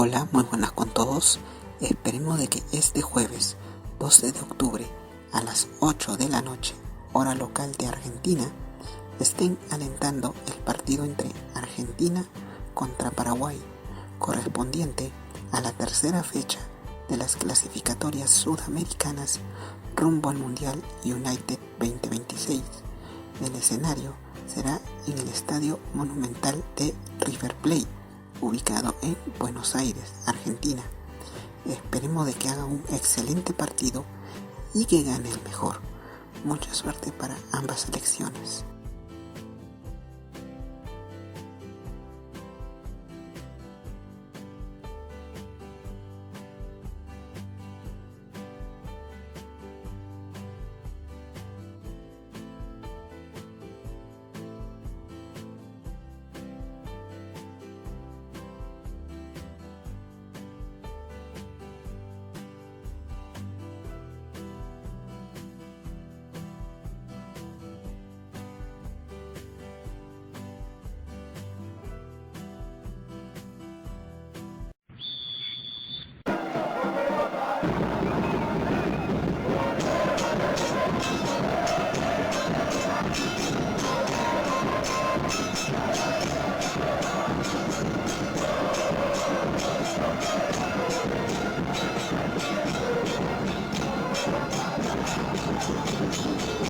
Hola, muy buenas con todos. Esperemos de que este jueves 12 de octubre a las 8 de la noche, hora local de Argentina, estén alentando el partido entre Argentina contra Paraguay, correspondiente a la tercera fecha de las clasificatorias sudamericanas rumbo al Mundial United 2026. El escenario será en el Estadio Monumental de River Plate, ubicado en Buenos Aires, Argentina. Esperemos de que haga un excelente partido y que gane el mejor. Mucha suerte para ambas selecciones.